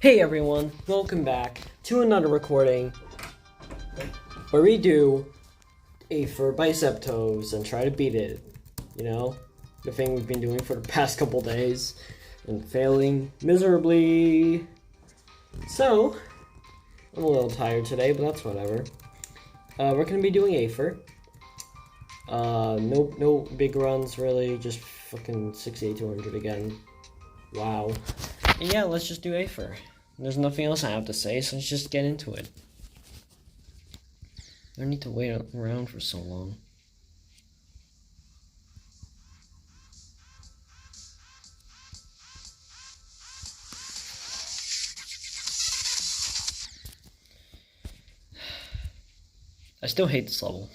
Hey everyone, welcome back to another recording where we do aether by Zeptoz and try to beat it. You know, the thing we've been doing for the past couple days and failing miserably. So, I'm a little tired today, but that's whatever. We're gonna be doing aether. No big runs really, just fucking 68-200 again. Wow. And yeah, let's just do aether. There's nothing else I have to say, so let's just get into it. I don't need to wait around for so long. I still hate this level.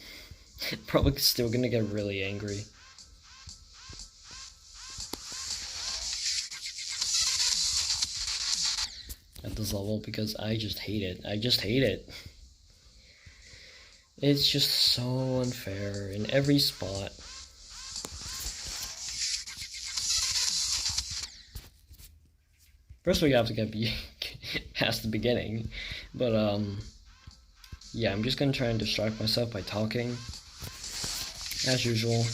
Probably still gonna get really angry. At this level because I just hate it. I just hate it. It's just so unfair in every spot. First we have to get past the beginning. But yeah, I'm just gonna try and distract myself by talking. As usual.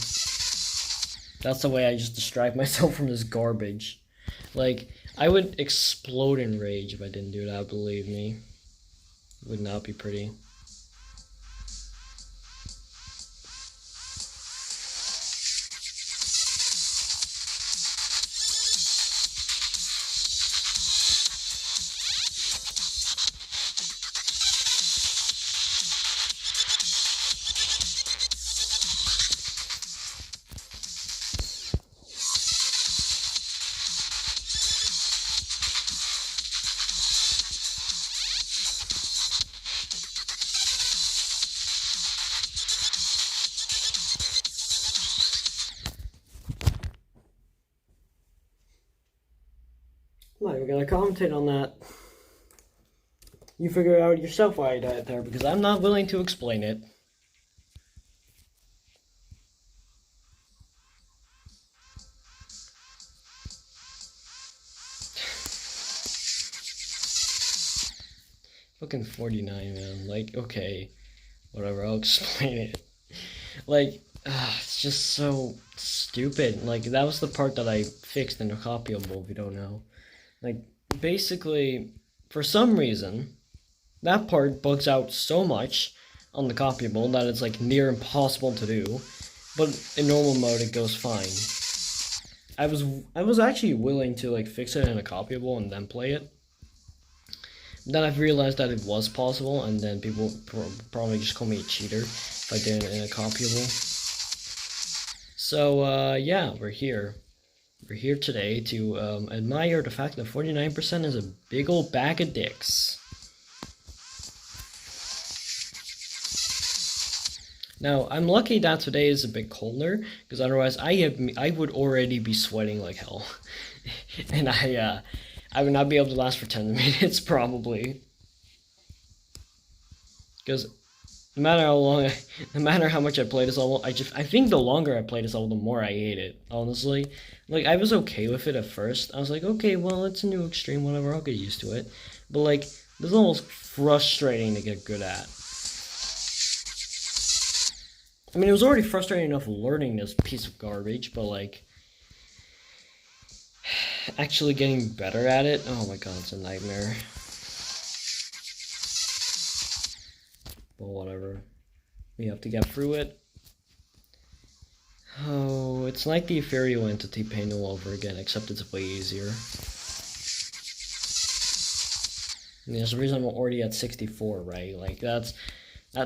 That's the way I just distract myself from this garbage. Like, I would explode in rage if I didn't do that, believe me. It would not be pretty. I'm not even gonna commentate on that. You figure it out yourself why I died there, because I'm not willing to explain it. Fucking 49, man. Like, okay, whatever, I'll explain it. Like, it's just so stupid. Like, that was the part that I fixed in the copyable, if you don't know. Like, basically, for some reason, that part bugs out so much on the copyable that it's like near impossible to do, but in normal mode it goes fine. I was actually willing to like fix it in a copyable and then play it. Then I've realized that it was possible, and then people probably just call me a cheater if I did it in a copyable. So yeah, we're here. We're here today to admire the fact that 49% is a big old bag of dicks. Now, I'm lucky that today is a bit colder, because otherwise I would already be sweating like hell. And I would not be able to last for 10 minutes, probably. Because no matter how much I play this level, I think the longer I play this level, the more I hate it, honestly. Like, I was okay with it at first. I was like, okay, well, it's a new extreme, whatever, I'll get used to it. But, like, this level's frustrating to get good at. I mean, it was already frustrating enough learning this piece of garbage, but, like, actually getting better at it, oh my god, it's a nightmare. But whatever. We have to get through it. Oh, it's like the ethereal entity pain all over again, except it's way easier. And there's a reason I'm already at 64, right? Like, that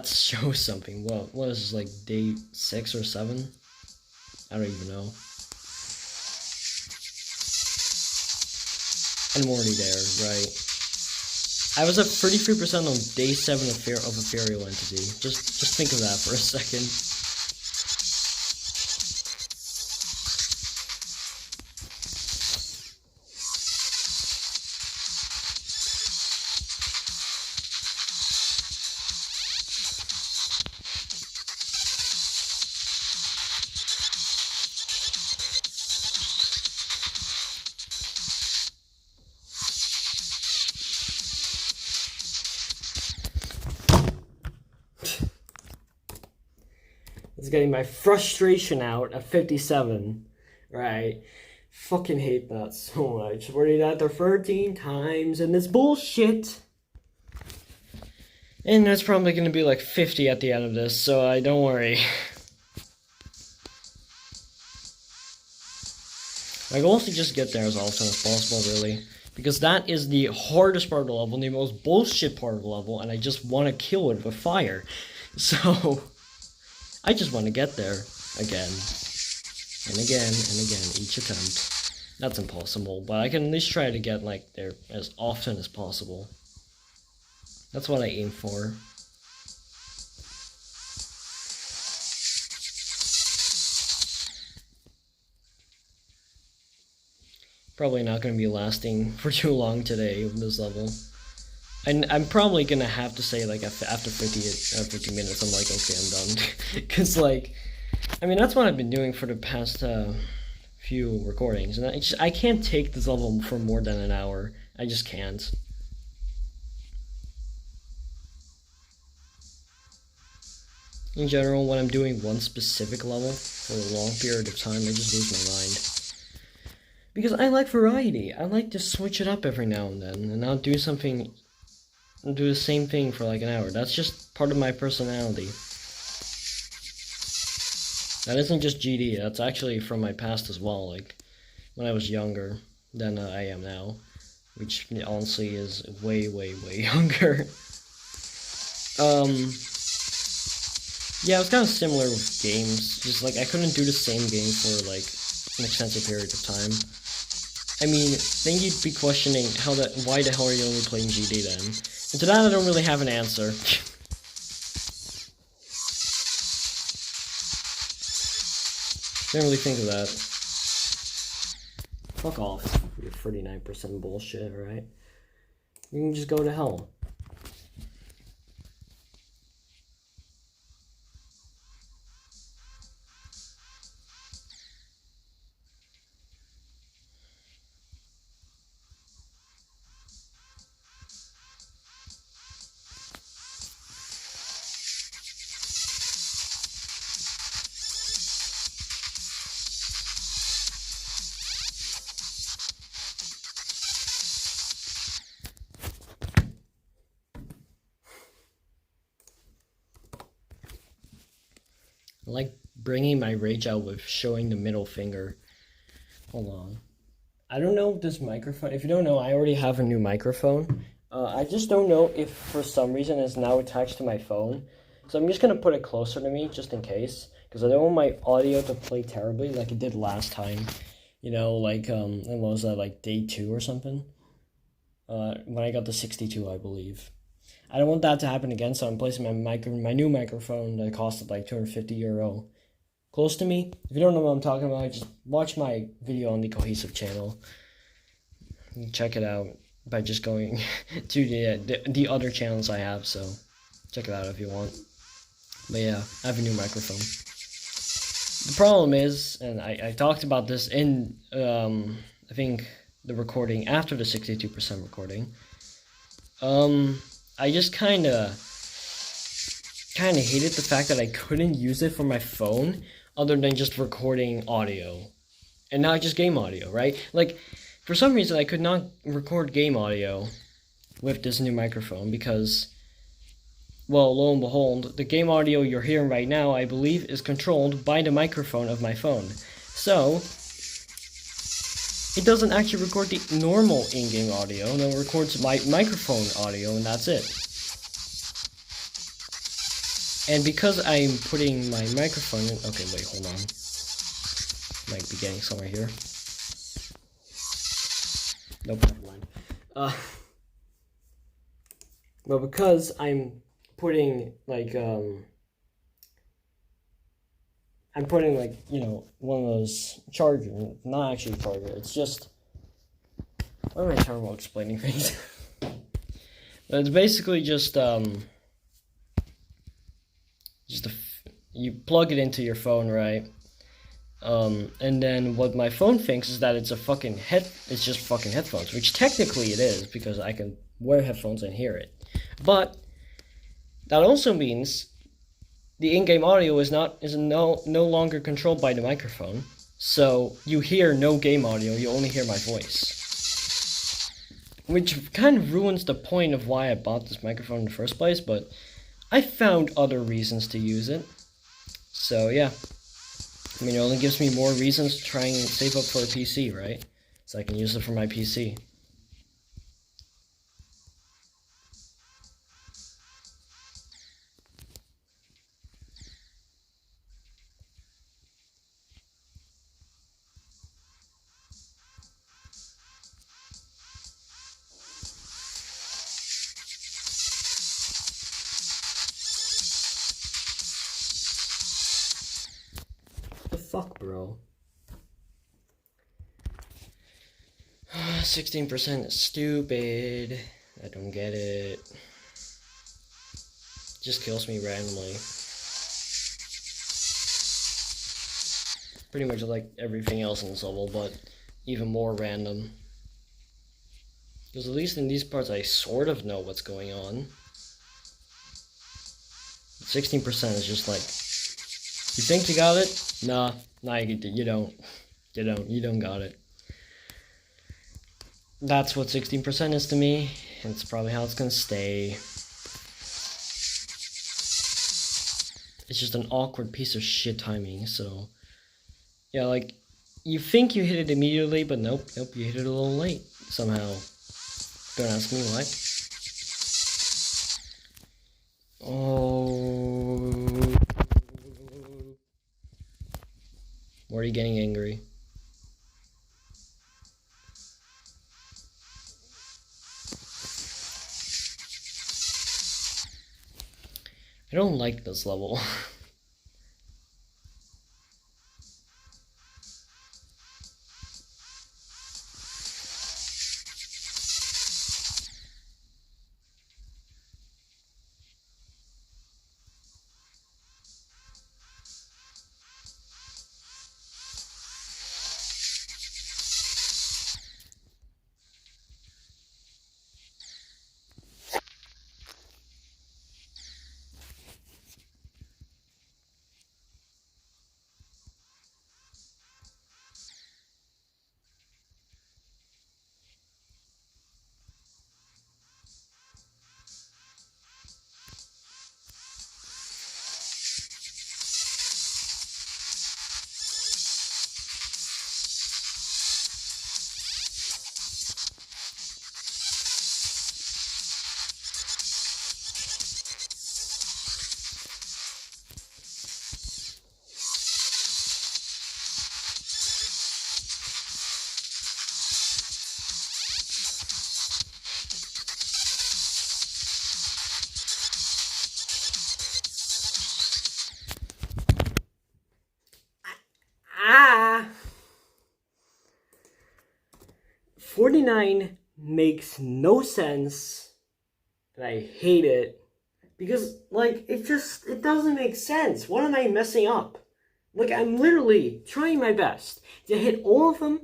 shows something. What is this, like, day 6 or 7? I don't even know. I'm already there, right? I was at 33% on day 7 of ethereal entity. Just think of that for a second. It's getting my frustration out at 57, right? Fucking hate that so much. Already at there 13 times, and this bullshit. And there's probably gonna be like 50 at the end of this, so don't worry. My goal is to just get there as often as possible, really. Because that is the hardest part of the level, the most bullshit part of the level, and I just want to kill it with fire. So, I just want to get there again. And again, and again, each attempt. That's impossible, but I can at least try to get, like, there as often as possible. That's what I aim for. Probably not going to be lasting for too long today with this level. And I'm probably going to have to say, like, after 50 minutes, I'm like, okay, I'm done. Because, like, I mean, that's what I've been doing for the past few recordings. And I can't take this level for more than an hour. I just can't. In general, when I'm doing one specific level for a long period of time, I just lose my mind. Because I like variety. I like to switch it up every now and then, and not do something, do the same thing for like an hour. That's just part of my personality. That isn't just GD, that's actually from my past as well, like, when I was younger than I am now. Which, honestly, is way, way, way younger. Yeah, it was kind of similar with games. Just, like, I couldn't do the same game for, like, an extensive period of time. I mean, then you'd be questioning why the hell are you only playing GD then? And to that, I don't really have an answer. Didn't really think of that. Fuck off. Your 39% bullshit, alright? You can just go to hell. I like bringing my rage out with showing the middle finger. Hold on. I don't know if this microphone... If you don't know, I already have a new microphone. I just don't know if for some reason it's now attached to my phone. So I'm just going to put it closer to me just in case. Because I don't want my audio to play terribly like it did last time. You know, like, what was that, like day 2 or something? When I got the 62, I believe. I don't want that to happen again, so I'm placing my new microphone that costed like €250 close to me. If you don't know what I'm talking about, just watch my video on the Cohesive channel. Check it out by just going to the other channels I have, so check it out if you want. But yeah, I have a new microphone. The problem is, and I talked about this in, I think, the recording after the 62% recording, I just kind of hated the fact that I couldn't use it for my phone other than just recording audio. And not just game audio, right? Like, for some reason I could not record game audio with this new microphone because, well, lo and behold, the game audio you're hearing right now, I believe, is controlled by the microphone of my phone. So, it doesn't actually record the normal in-game audio, no, it records my microphone audio, and that's it. And because I'm putting my microphone in... Okay, wait, hold on. Might be getting somewhere here. Nope, never mind. Well, because I'm putting, like, I'm putting, like, you know, one of those charger, not actually a charger, it's just, what am I talking about explaining things? But it's basically just you plug it into your phone, right? And then what my phone thinks is that it's it's just fucking headphones, which technically it is, because I can wear headphones and hear it. But that also means the in-game audio is no longer controlled by the microphone. So you hear no game audio, you only hear my voice. Which kind of ruins the point of why I bought this microphone in the first place, but I found other reasons to use it. So yeah. I mean, it only gives me more reasons to try and save up for a PC, right? So I can use it for my PC. The fuck, bro? 16% is stupid. I don't get it. Just kills me randomly. Pretty much like everything else in this level, but even more random. Because at least in these parts I sort of know what's going on. 16% is just like, you think you got it? Nah, you don't. You don't got it. That's what 16% is to me, and it's probably how it's gonna stay. It's just an awkward piece of shit timing, so... Yeah, like, you think you hit it immediately, but nope, you hit it a little late, somehow. Don't ask me why. Oh... Why are you getting angry? I don't like this level. Ah! 49 makes no sense, and I hate it, because, like, it doesn't make sense. What am I messing up? Like, I'm literally trying my best to hit all of them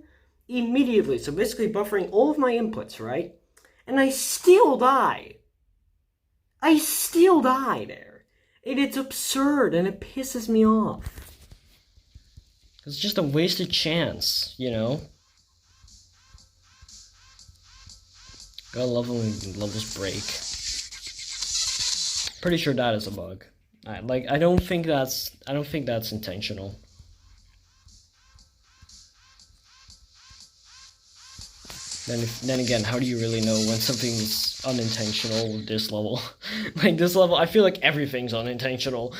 immediately, so basically buffering all of my inputs, right? And I still die. I still die there. It's absurd, and it pisses me off. It's just a wasted chance, you know? Gotta love when levels break. Pretty sure that is a bug. I don't think that's intentional. Then again, how do you really know when something's unintentional with this level? Like this level, I feel like everything's unintentional.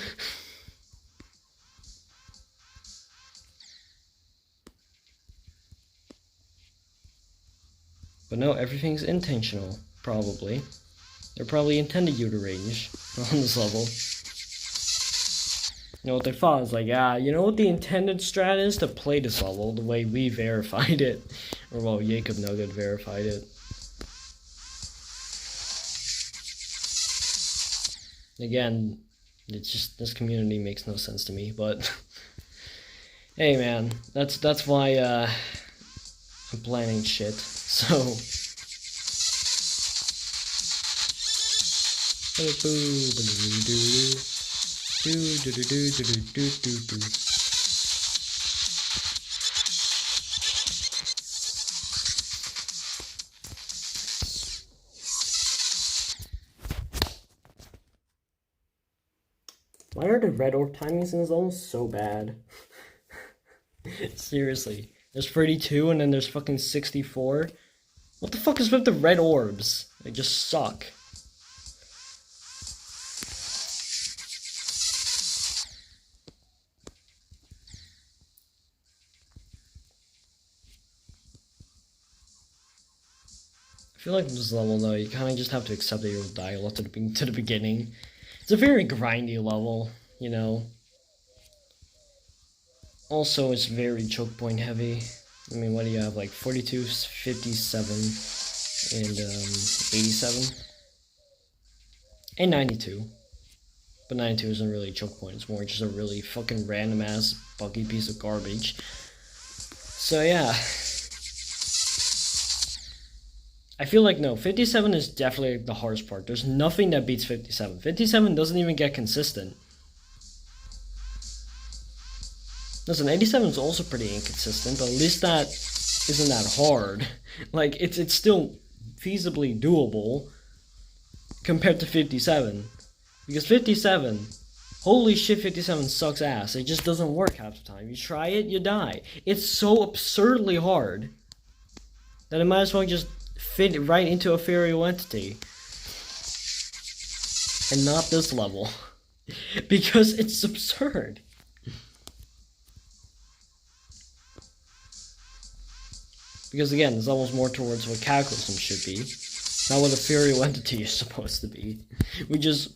But no, everything's intentional, probably. They're probably intended you to range on this level. You know what they thought is like, you know what the intended strat is to play this level the way we verified it. Or well, Jacob Nugget verified it. Again, it's just, this community makes no sense to me, but hey man, that's why I'm planning shit. So Why are the red orb timings in this zone so bad? Seriously. There's 32 and then there's fucking 64. What the fuck is with the red orbs? They just suck. I feel like this level though, you kind of just have to accept that you'll die a lot to the beginning. It's a very grindy level, you know. Also, it's very choke point heavy. I mean, what do you have? Like 42, 57, and 87, and 92. But 92 isn't really a choke point. It's more just a really fucking random ass buggy piece of garbage. So yeah. I feel like, no, 57 is definitely the hardest part. There's nothing that beats 57. 57 doesn't even get consistent. Listen, 87 is also pretty inconsistent, but at least that isn't that hard. Like, it's still feasibly doable compared to 57. Because 57, holy shit, 57 sucks ass. It just doesn't work half the time. You try it, you die. It's so absurdly hard that it might as well just fit right into a ethereal entity. And not this level. Because it's absurd. Because again, this level's more towards what Cataclysm should be. Not what ethereal entity is supposed to be. Which is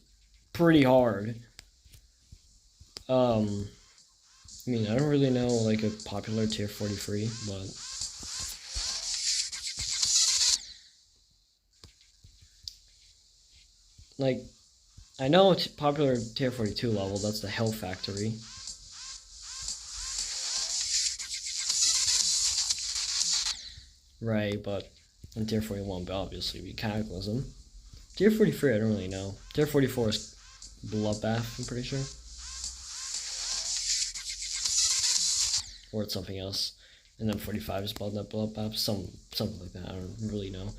pretty hard. I mean, I don't really know like a popular tier 43, but like, I know it's popular tier 42 level, that's the Hell Factory. Right, but in tier 41, but obviously be Cataclysm. Tier 43, I don't really know. Tier 44 is Bloodbath, I'm pretty sure. Or it's something else. And then 45 is Bloodbath, something like that, I don't really know.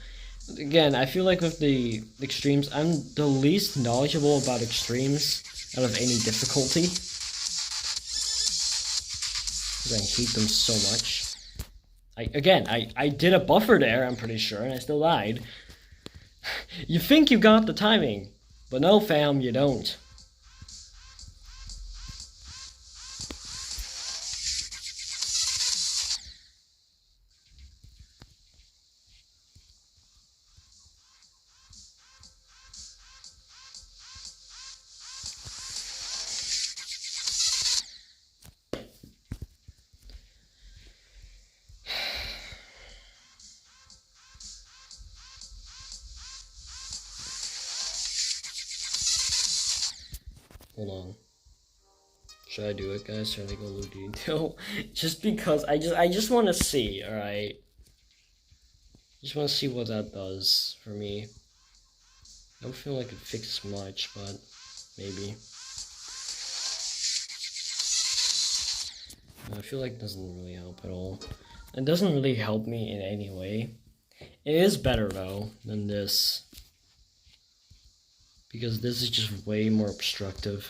Again, I feel like with the extremes, I'm the least knowledgeable about extremes out of any difficulty. Because I hate them so much. I did a buffer there, I'm pretty sure, and I still died. You think you got the timing, but no fam, you don't. Hold on. Should I do it, guys? Should I go loot detail? Just because I just want to see, alright? Just want to see what that does for me. I don't feel like it fixes much, but maybe. I feel like it doesn't really help at all. It doesn't really help me in any way. It is better though than this. Because this is just way more obstructive.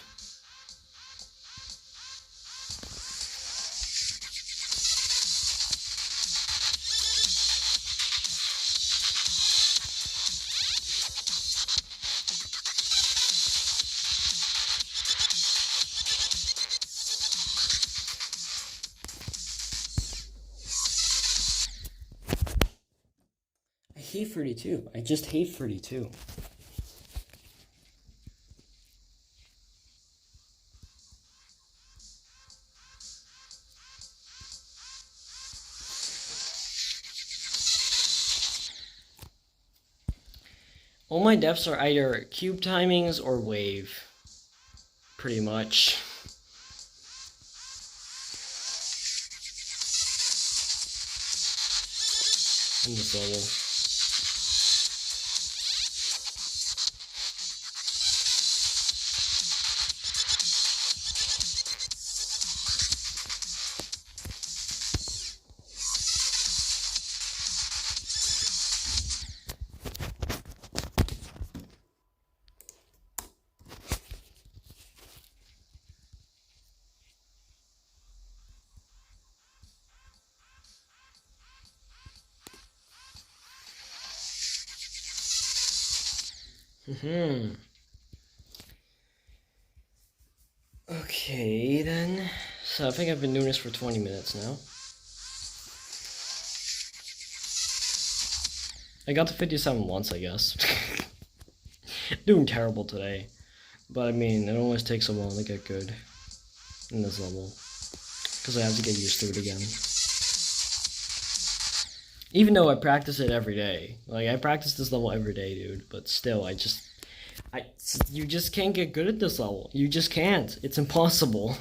I hate 32. I just hate 32. All my deaths are either cube timings or wave. Pretty much. In this level. Okay, then. So I think I've been doing this for 20 minutes now. I got to 57 once, I guess. Doing terrible today. But I mean, it always takes a while to get good in this level. Because I have to get used to it again. Even though I practice it every day. Like, I practice this level every day, dude. But still, you just can't get good at this level. You just can't. It's impossible.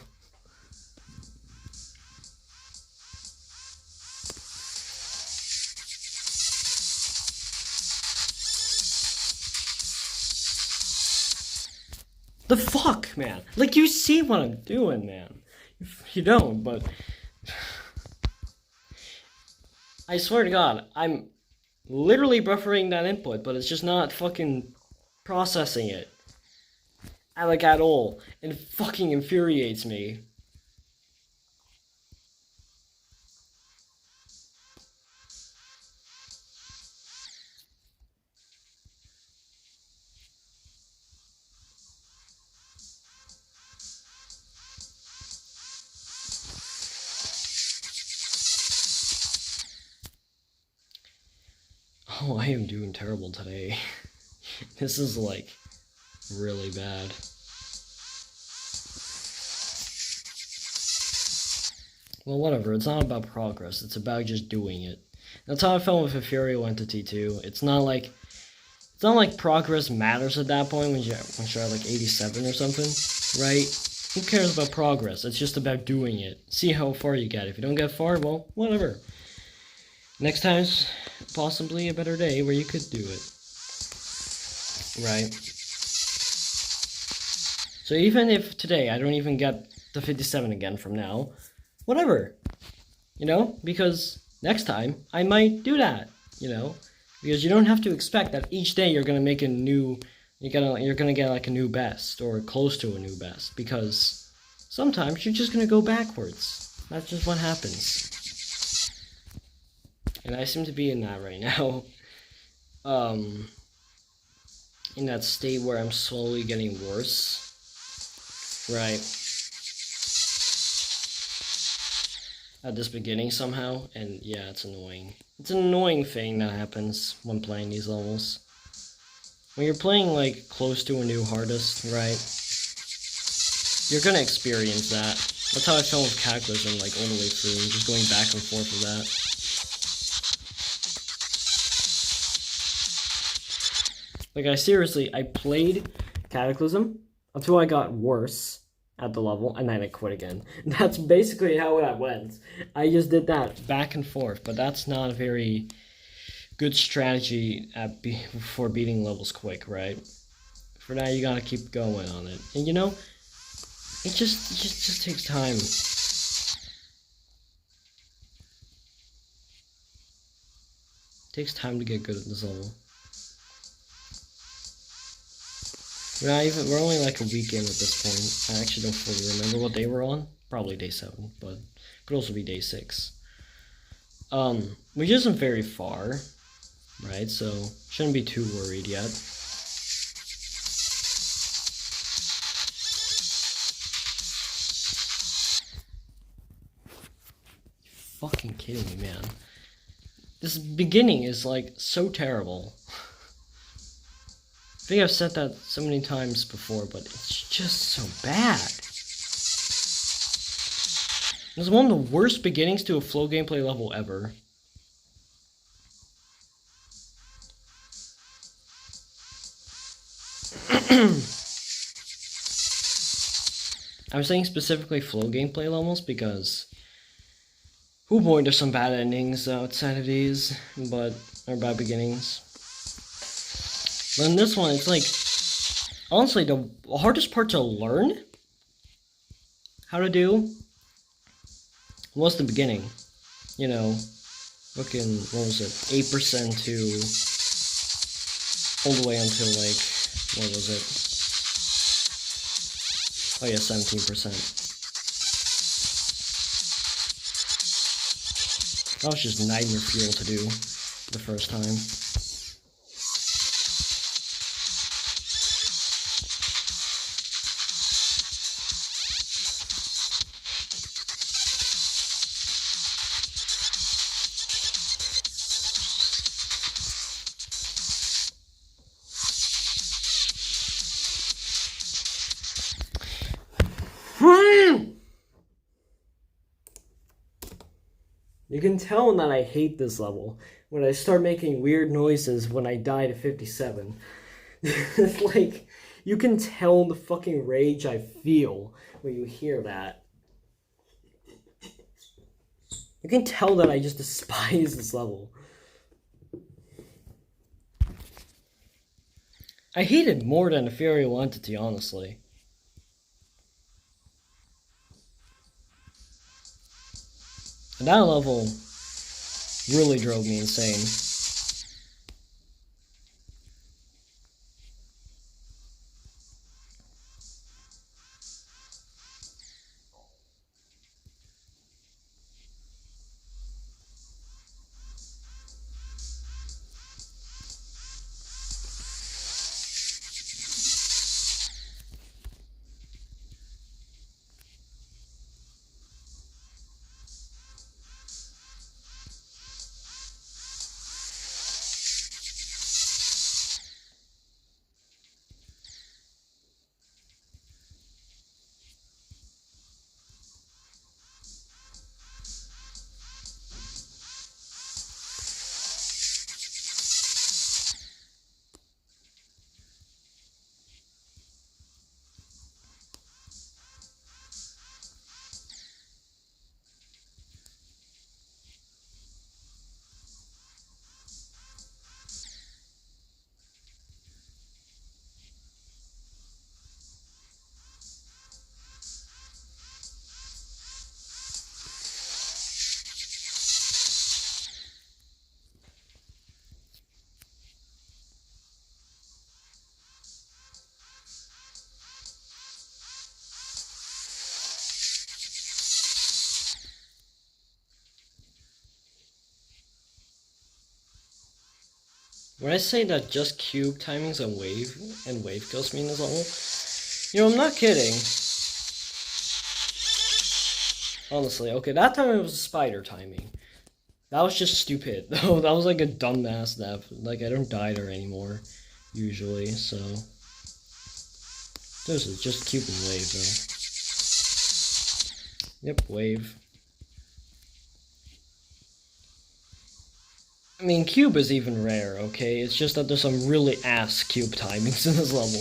The fuck, man? Like, you see what I'm doing, man. You don't, but... I swear to God, I'm literally buffering that input, but it's just not fucking processing it. At all. It fucking infuriates me. Oh, I am doing terrible today. This is, like, really bad. Well, whatever, it's not about progress, it's about just doing it. That's how I felt with Ethereal Entity 2. It's not like progress matters at that point when you're at like 87 or something, right? Who cares about progress? It's just about doing it. See how far you get. If you don't get far, well, whatever. Next time's possibly a better day where you could do it. Right? So even if today I don't even get the 57 again from now, whatever. You know? Because next time I might do that, you know? Because you don't have to expect that each day you're gonna make a new, you're gonna get like a new best or close to a new best, because sometimes you're just gonna go backwards. That's just what happens. And I seem to be in that right now. In that state where I'm slowly getting worse. Right. At this beginning somehow, and yeah, it's annoying. It's an annoying thing that happens when playing these levels. When you're playing, like, close to a new hardest, right? You're gonna experience that. That's how I felt with Cataclysm, like, all the way through, just going back and forth with that. Like, I played Cataclysm until I got worse at the level, and then I quit again. That's basically how that went. I just did that back and forth, but that's not a very good strategy for beating levels quick, right? For that, you gotta keep going on it. And you know, it just takes time. It takes time to get good at this level. We're only like a week in at this point. I actually don't fully remember what day we're on. Probably day 7, but it could also be day 6. Which isn't very far, right? So shouldn't be too worried yet. You're fucking kidding me, man. This beginning is like so terrible. I think I've said that so many times before, but it's just so bad. It's one of the worst beginnings to a flow gameplay level ever. I'm saying specifically flow gameplay levels because, oh boy, there's some bad endings outside of these, or bad beginnings. But in this one, it's like, honestly, the hardest part to learn how to do was the beginning. You know, looking, what was it, 8% to all the way until, like, what was it? Oh yeah, 17%. That was just nightmare fuel to do the first time. You can tell that I hate this level when I start making weird noises when I die to 57. It's like, you can tell the fucking rage I feel when you hear that. You can tell that I just despise this level. I hate it more than Ethereal Entity, honestly. And that level really drove me insane. When I say that just cube timings and wave kills me in this level, you know, I'm not kidding. Honestly, okay, that time it was spider timing. That was just stupid. That was like a dumbass death. Like, I don't die there anymore, usually, so. This is just cube and wave, though. Yep, wave. I mean, cube is even rare, okay? It's just that there's some really ass cube timings in this level.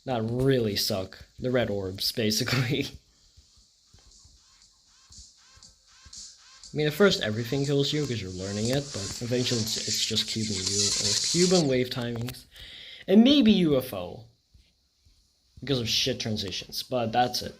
That really suck. The red orbs, basically. I mean, at first everything kills you because you're learning it, but eventually it's just cube and cube and wave timings. And maybe UFO. Because of shit transitions, but that's it.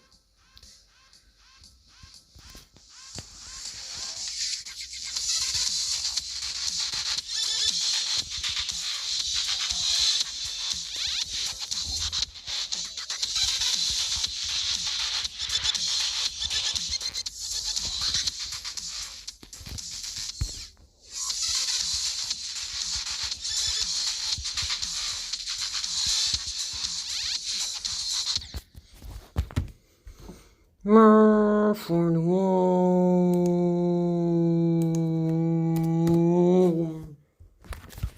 For the wall.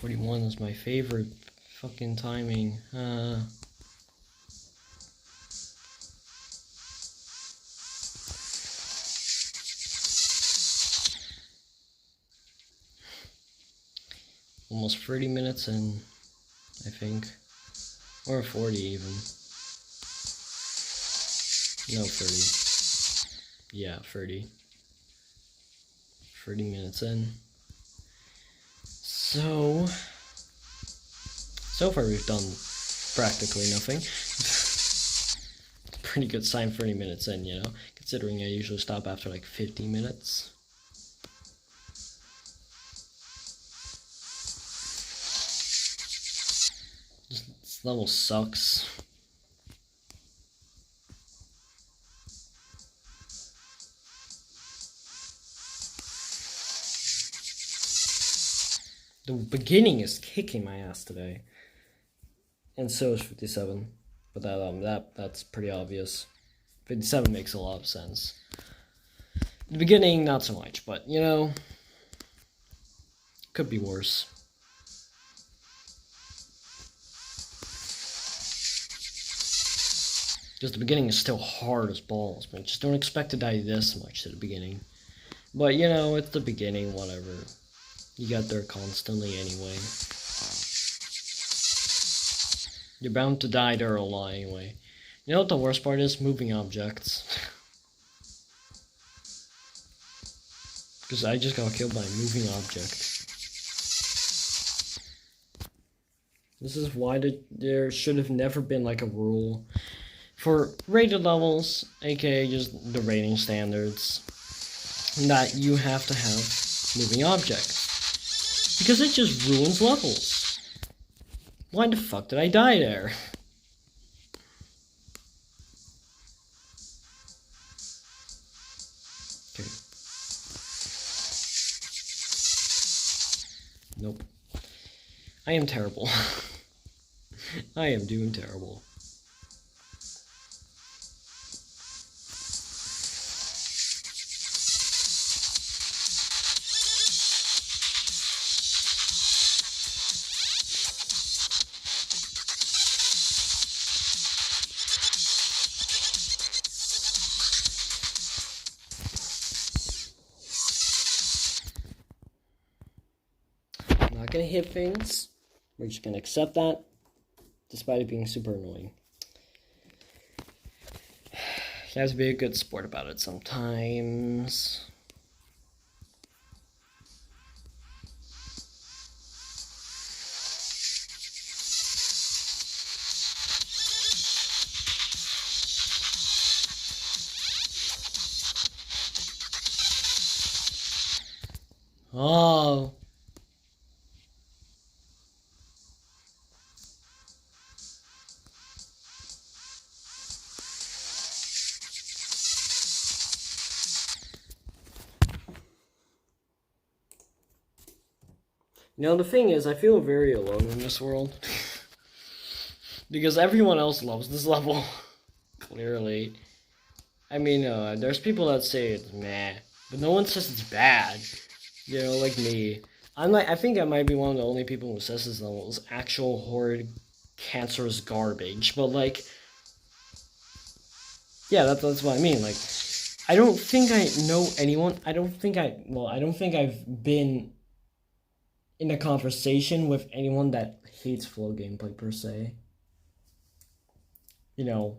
41 is my favorite fucking timing. Almost 30 minutes in, I think. Or 40 even. No, 30. Yeah, 30. 30 minutes in. So far we've done practically nothing. Pretty good sign 30 minutes in, you know, considering I usually stop after like 50 minutes. This level sucks. The beginning is kicking my ass today. And so is 57. But that's pretty obvious. 57 makes a lot of sense. The beginning, not so much, but you know, could be worse. Because the beginning is still hard as balls, but just don't expect to die this much at the beginning. But, you know, it's the beginning, whatever. You got there constantly anyway. You're bound to die there a lot anyway. You know what the worst part is? Moving objects. Because I just got killed by a moving object. This is why there should have never been like a rule for rated levels, aka just the rating standards, that you have to have moving objects. Because it just ruins levels. Why the fuck did I die there? Okay. Nope. I am terrible. I am doing terrible. I'm not gonna hit things. We're just gonna accept that, despite it being super annoying. You have to be a good sport about it sometimes. Oh. You know, the thing is, I feel very alone in this world. Because everyone else loves this level. Clearly. I mean, there's people that say it's meh, but no one says it's bad. You know, like me. I think I might be one of the only people who says this level is actual horrid, cancerous garbage. But like, yeah, that's what I mean. Like, I don't think I know anyone. I don't think I've been in a conversation with anyone that hates flow gameplay per se. You know,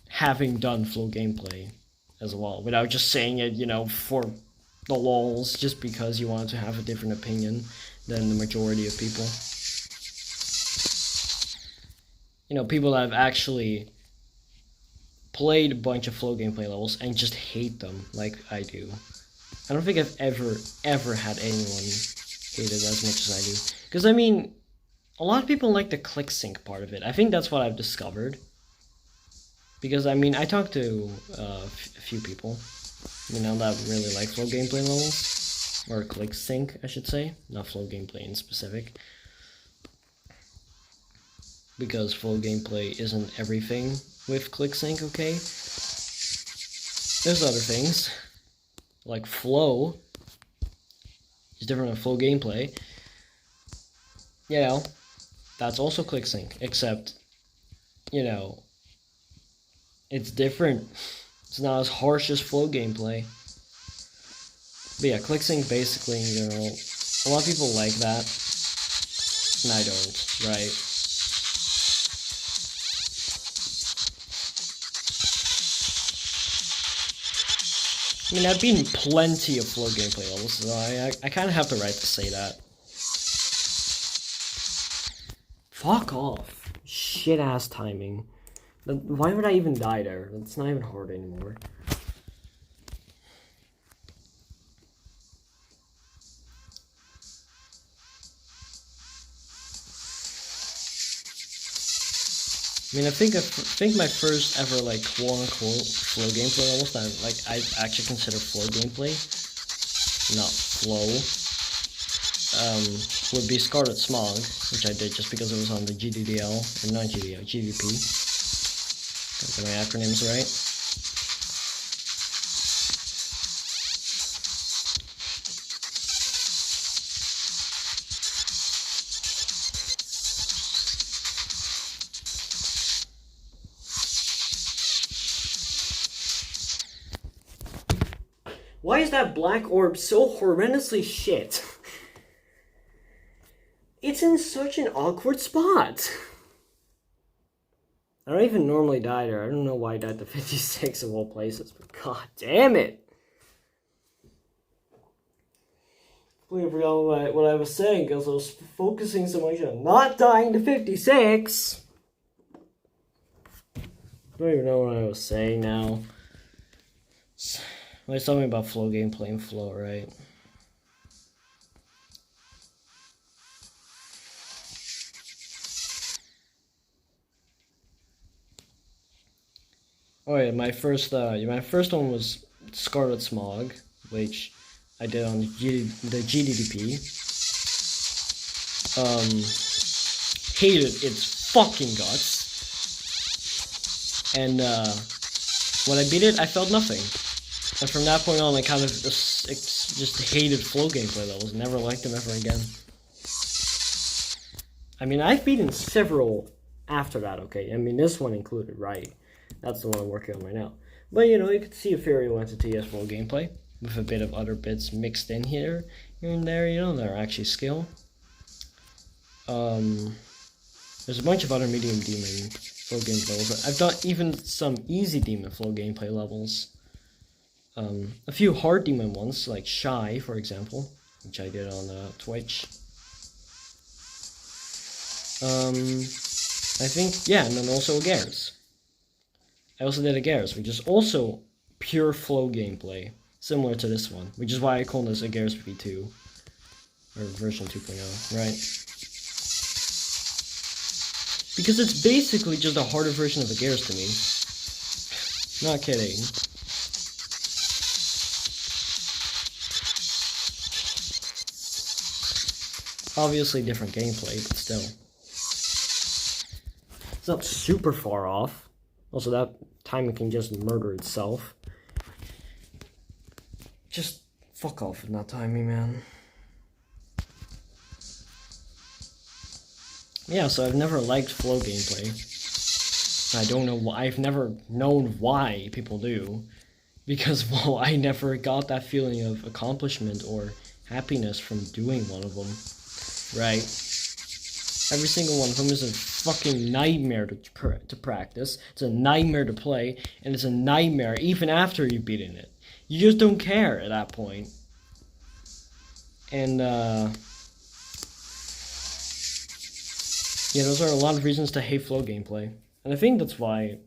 having done flow gameplay as well, without just saying it, you know, for the lols, just because you wanted to have a different opinion than the majority of people. You know, people that have actually played a bunch of flow gameplay levels and just hate them like I do. I don't think I've ever had anyone hate it as much as I do. Because, I mean, a lot of people like the click sync part of it. I think that's what I've discovered. Because, I mean, I talked to a few people, you know, that really like flow gameplay levels. Or click sync, I should say. Not flow gameplay in specific. Because flow gameplay isn't everything with click sync, okay? There's other things. Like flow is different than flow gameplay. You know, that's also click sync, except, you know, it's different. It's not as harsh as flow gameplay. But yeah, click sync basically, you know, a lot of people like that, and I don't, right? I mean, I've been in plenty of flow gameplay levels, so I kind of have the right to say that. Fuck off. Shit-ass timing. Why would I even die there? It's not even hard anymore. I mean, I think my first ever, like, quote-unquote flow gameplay levels that, like, I actually consider flow gameplay, not flow, would be Scarlet Smog, which I did just because it was on the GDDL, or not GDDL, GDP. Got my acronyms right. Why is that black orb so horrendously shit? It's in such an awkward spot. I don't even normally die there. I don't know why I died to 56 of all places, but god damn it. Completely forgot what I was saying because I was focusing so much on not dying to 56. I don't even know what I was saying now. Well, it's something about flow gameplay and flow, right? Oh yeah, my first one was Scarlet Smog, which I did on the GDDP. Hated its fucking guts. And when I beat it, I felt nothing. And from that point on, I kind of just hated flow gameplay levels. Never liked them ever again. I mean, I've beaten several after that, okay? I mean, this one included, right? That's the one I'm working on right now. But, you know, you could see Ethereal Entity as flow gameplay, with a bit of other bits mixed in here and there, you know, that are actually skill. There's a bunch of other medium demon flow gameplay levels. I've done even some easy demon flow gameplay levels. A few hard demon ones, like Shy, for example, which I did on Twitch. I think, yeah, and then also Agares. I also did Agares, which is also pure flow gameplay, similar to this one, which is why I call this Agares V2, or version 2.0, right? Because it's basically just a harder version of Agares to me. Not kidding. Obviously different gameplay, but still. It's not super far off. Also, that time it can just murder itself. Just fuck off with not timing, man. Yeah, so I've never liked flow gameplay. I don't know why. I've never known why people do. Because, well, I never got that feeling of accomplishment or happiness from doing one of them. Right? Every single one of them is a fucking nightmare to practice. It's a nightmare to play, and it's a nightmare even after you've beaten it. You just don't care at that point. And, yeah, those are a lot of reasons to hate flow gameplay. And I think that's why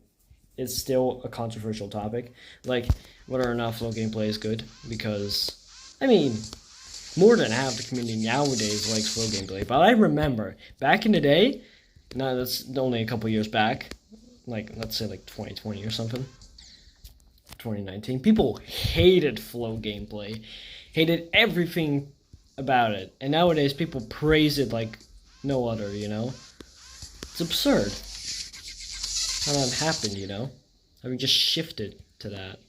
it's still a controversial topic. Like, whether or not flow gameplay is good. Because, I mean, more than half the community nowadays likes flow gameplay. But I remember, back in the day, now that's only a couple years back, like, let's say like 2020 or something, 2019, people hated flow gameplay, hated everything about it. And nowadays, people praise it like no other, you know? It's absurd how that happened, you know? How we just shifted to that.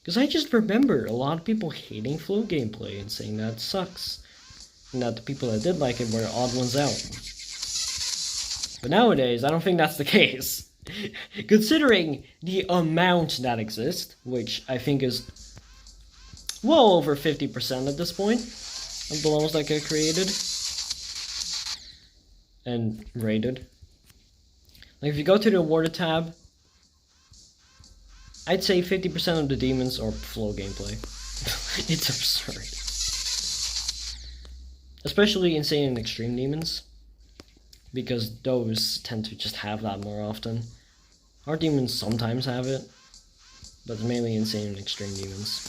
Because I just remember a lot of people hating flow gameplay and saying that it sucks. And that the people that did like it were odd ones out. But nowadays, I don't think that's the case. Considering the amount that exists, which I think is well over 50% at this point of the levels that get created and rated. Like, if you go to the awarded tab, I'd say 50% of the demons are flow gameplay. It's absurd. Especially insane and extreme demons. Because those tend to just have that more often. Hard demons sometimes have it. But it's mainly insane and extreme demons.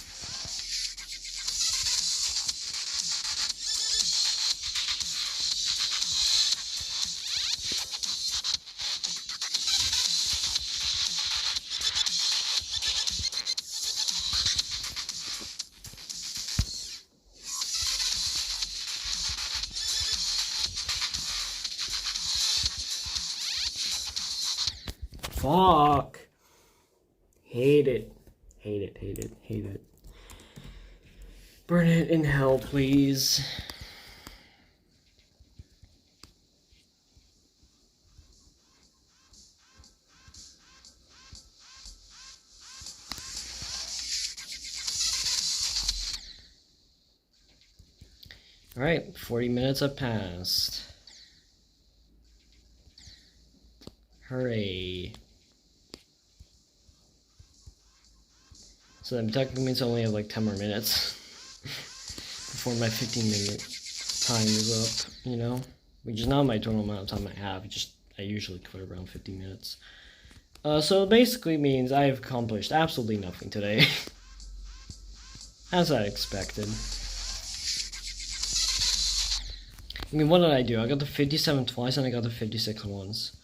Fuck. Hate it. Hate it, hate it, hate it. Burn it in hell, please. Alright, 40 minutes have passed. Hooray. So that technically means I only have like 10 more minutes before my 15-minute time is up, you know? Which is not my total amount of time I have, I usually quit around 50 minutes. So it basically means I have accomplished absolutely nothing today. As I expected. I mean, what did I do? I got the 57 twice and I got the 56 once.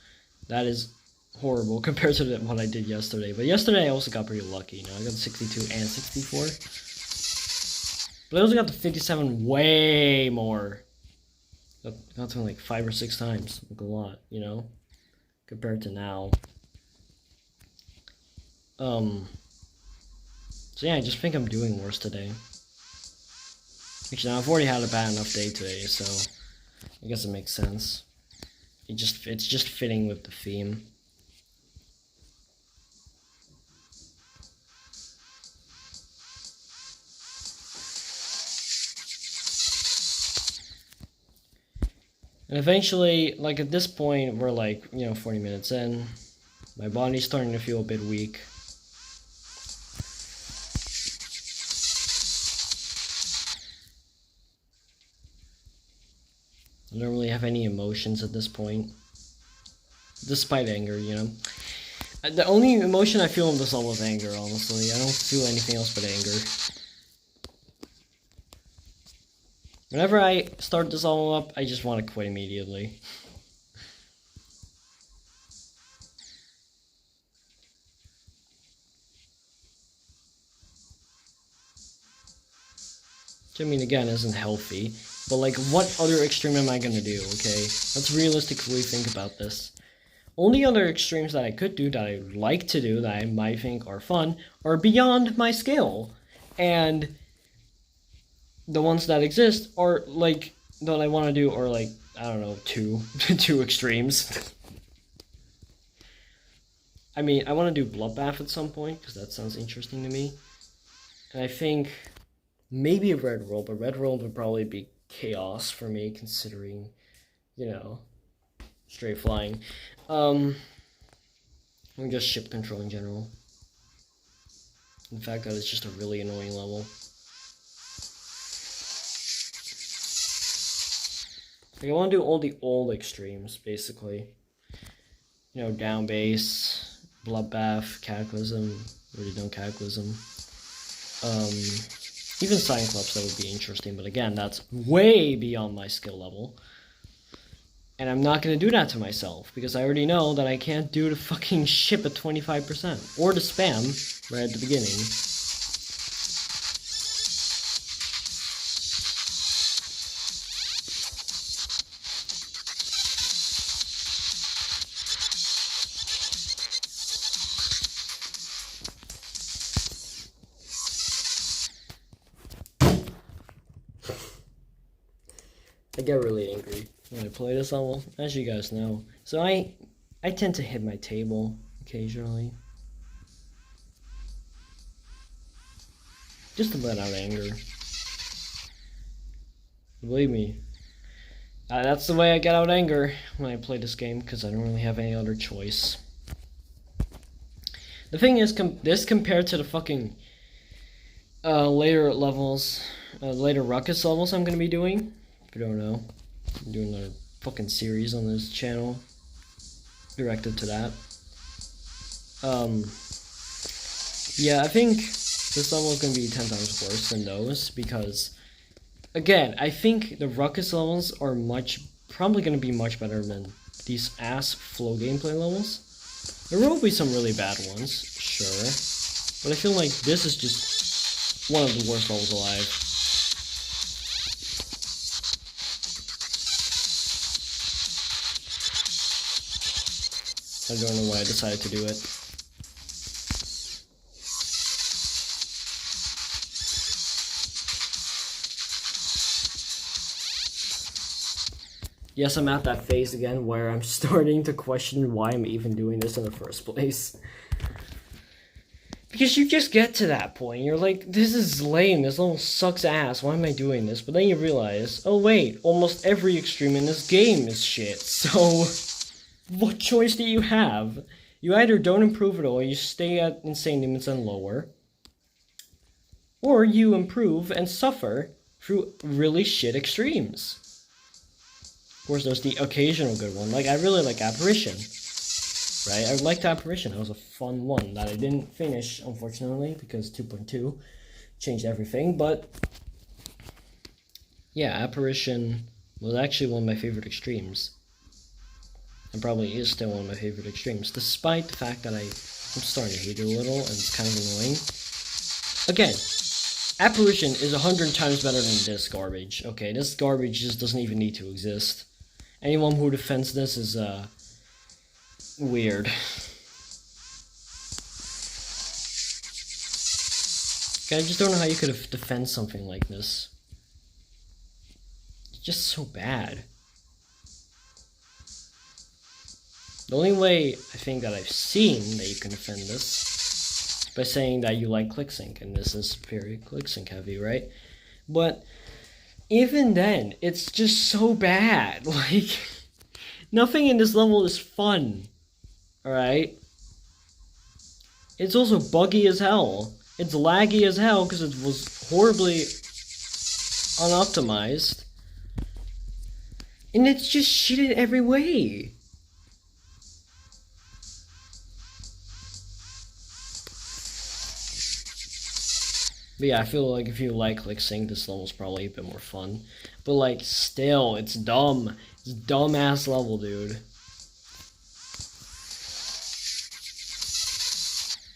That is horrible compared to what I did yesterday. But yesterday I also got pretty lucky, you know. I got the 62 and 64. But I also got the 57 way more. Got to like 5 or 6 times. Like a lot, you know. Compared to now. So yeah, I just think I'm doing worse today. Actually, I've already had a bad enough day today, so I guess it makes sense. It's just fitting with the theme. And eventually, like at this point, we're like, you know, 40 minutes in. My body's starting to feel a bit weak. I don't really have any emotions at this point. Despite anger, you know. The only emotion I feel in this level is anger, honestly. I don't feel anything else but anger. Whenever I start this level up, I just want to quit immediately. Which, I mean, again, isn't healthy. But, like, what other extreme am I gonna do, okay? Let's realistically think about this. Only other extremes that I could do, that I would like to do, that I might think are fun, are beyond my skill. And the ones that exist are, like, that I want to do are, like, I don't know, two extremes. I mean, I want to do Bloodbath at some point, because that sounds interesting to me. And I think maybe a Red World, but Red World would probably be chaos for me, considering, you know, straight flying. And just ship control in general. The fact that it's just a really annoying level. Like, I want to do all the old extremes, basically. You know, down base, Bloodbath, Cataclysm, already done Cataclysm. Even Cyclops, that would be interesting, but again, that's way beyond my skill level. And I'm not going to do that to myself, because I already know that I can't do the fucking ship at 25%. Or the spam, right at the beginning. I get really angry when I play this level, as you guys know. So I tend to hit my table occasionally. Just to let out anger. Believe me. That's the way I get out anger when I play this game, because I don't really have any other choice. The thing is, this compared to the fucking later levels, later Rukkus levels I'm going to be doing. If you don't know, I'm doing a fucking series on this channel directed to that. Yeah, I think this level is going to be 10 times worse than those, because, again, I think the Rukkus levels are probably going to be much better than these ass flow gameplay levels. There will be some really bad ones, sure, but I feel like this is just one of the worst levels alive. I don't know why I decided to do it. Yes, I'm at that phase again where I'm starting to question why I'm even doing this in the first place. Because you just get to that point, you're like, this is lame, this level sucks ass, why am I doing this? But then you realize, oh wait, almost every extreme in this game is shit, so what choice do you have? You either don't improve at all, you stay at insane limits and lower, or you improve and suffer through really shit extremes. Of course, there's the occasional good one, like I really like Apparition. Right, I liked Apparition. That was a fun one that I didn't finish, unfortunately, because 2.2 changed everything. But yeah, Apparition was actually one of my favorite extremes, and probably is still one of my favorite extremes, despite the fact that I'm starting to hate it a little, and it's kind of annoying. Again, Apparition is 100 times better than this garbage. Okay, this garbage just doesn't even need to exist. Anyone who defends this is weird. I just don't know how you could have defended something like this. It's just so bad. The only way I think that I've seen that you can defend this is by saying that you like ClickSync, and this is very ClickSync heavy, right? But even then, it's just so bad. Like, nothing in this level is fun. Alright? It's also buggy as hell. It's laggy as hell because it was horribly unoptimized. And it's just shit in every way. But yeah, I feel like if you like ClickSync, this level's probably a bit more fun. But like, still, it's dumb. It's a dumbass level, dude.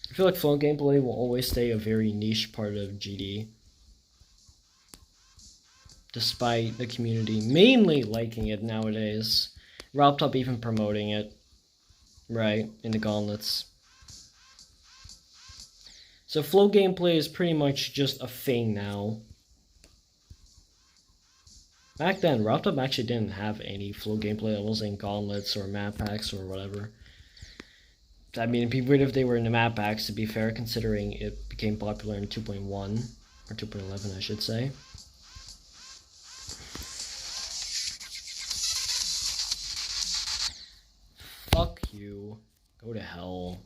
I feel like flow gameplay will always stay a very niche part of GD. Despite the community mainly liking it nowadays. RobTop even promoting it. Right, in the gauntlets. So flow gameplay is pretty much just a thing now. Back then, RobTop actually didn't have any flow gameplay levels in gauntlets or map packs or whatever. I mean, it'd be weird if they were in the map packs, to be fair, considering it became popular in 2.1, or 2.11, I should say. Fuck you. Go to hell.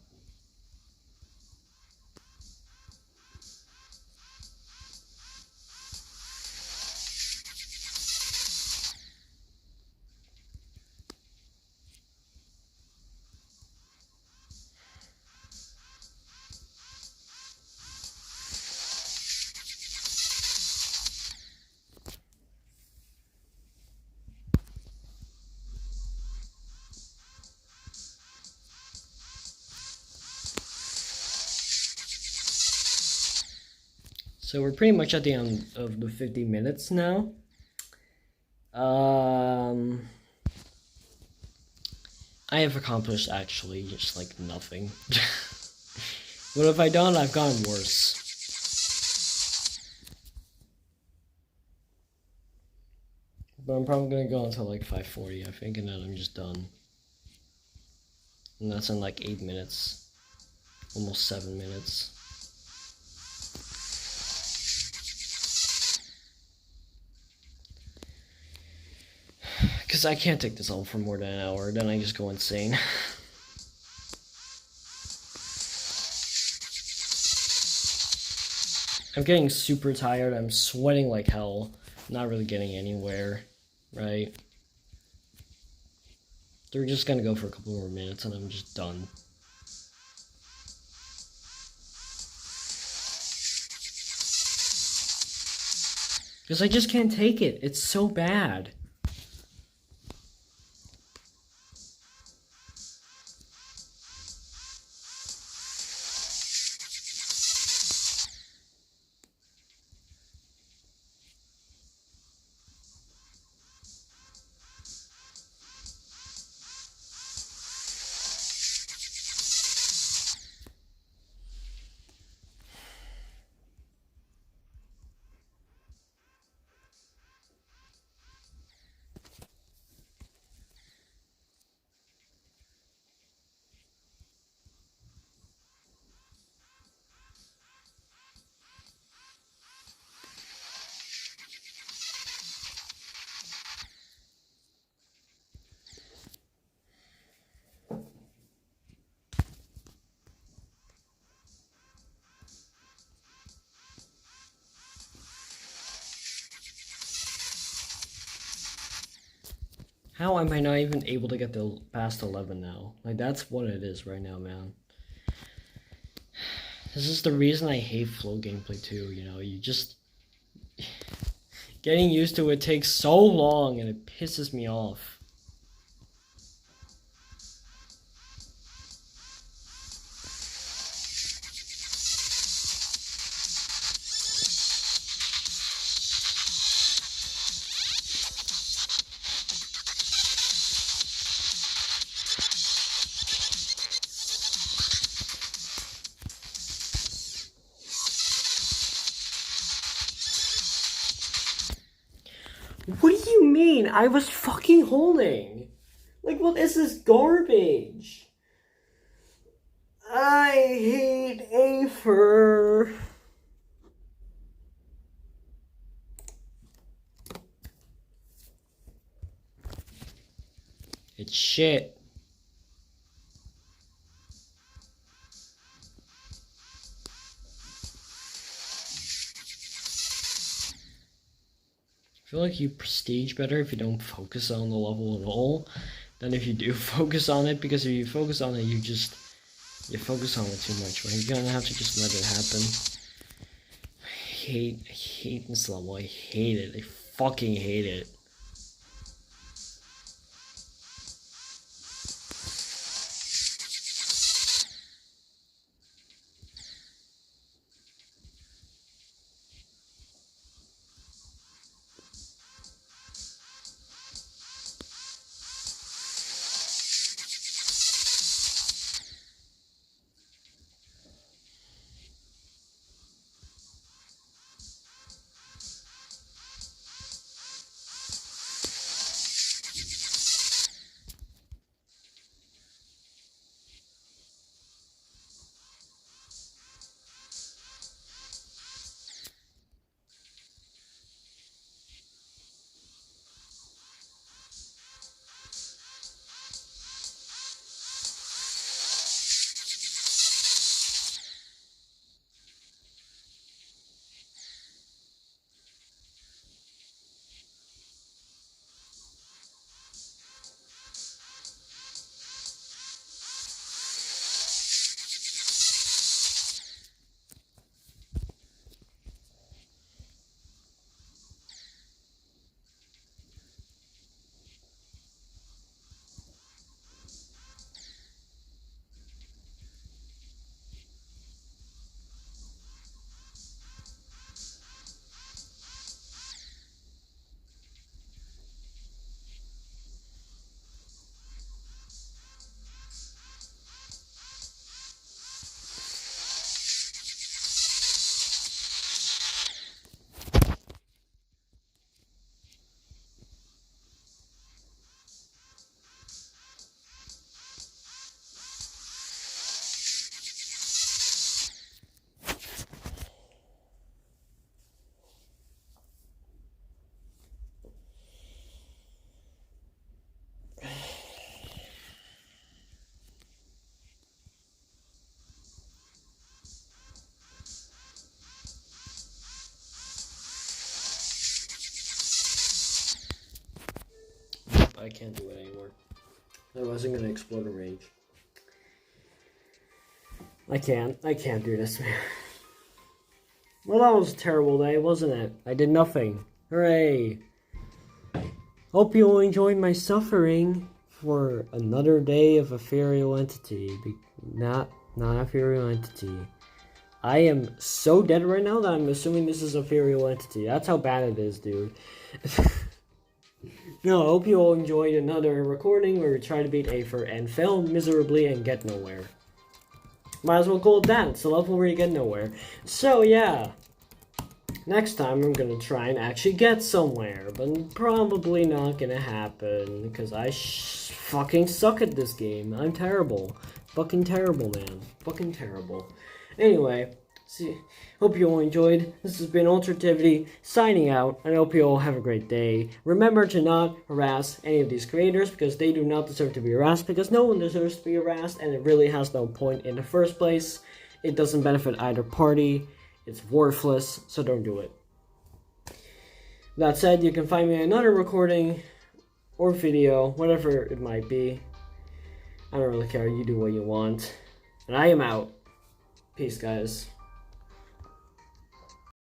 So we're pretty much at the end of the 50 minutes now. I have accomplished actually just like nothing. What have I done? I've gotten worse. But I'm probably gonna go until like 5:40, I think, and then I'm just done. And that's in like 8 minutes. Almost 7 minutes. Because I can't take this all for more than an hour, then I just go insane. I'm getting super tired, I'm sweating like hell, not really getting anywhere, right? So we're just gonna go for a couple more minutes and I'm just done. Because I just can't take it, it's so bad. How am I not even able to get past 11 now? Like, that's what it is right now, man. This is the reason I hate flow gameplay too, you know, you just... Getting used to it takes so long and it pisses me off. What do you mean? I was fucking holding. Like, what is this garbage? I hate aether. It's shit. I feel like you prestige better if you don't focus on the level at all than if you do focus on it, because if you focus on it, you focus on it too much, right? You're gonna have to just let it happen. I hate this level. I hate it. I fucking hate it. I can't do it anymore. Otherwise I'm gonna explode in rage. I can't do this, man. Well, that was a terrible day, wasn't it? I did nothing. Hooray! Hope you all enjoyed my suffering for another day of ethereal entity. Not ethereal entity. I am so dead right now that I'm assuming this is ethereal entity. That's how bad it is, dude. No, I hope you all enjoyed another recording where we try to beat aether and fail miserably and get nowhere. Might as well call it that. It's a level where you get nowhere. So, yeah. Next time I'm gonna try and actually get somewhere, but probably not gonna happen, because I fucking suck at this game. I'm terrible. Fucking terrible, man. Fucking terrible. Anyway, hope you all enjoyed. This has been Alternativity signing out, and I hope you all have a great day. Remember to not harass any of these creators, because they do not deserve to be harassed, because no one deserves to be harassed, and it really has no point in the first place. It doesn't benefit either party. It's worthless, so don't do it. That said, you can find me another recording or video, whatever it might be. I don't really care. You do what you want. And I am out. Peace, guys.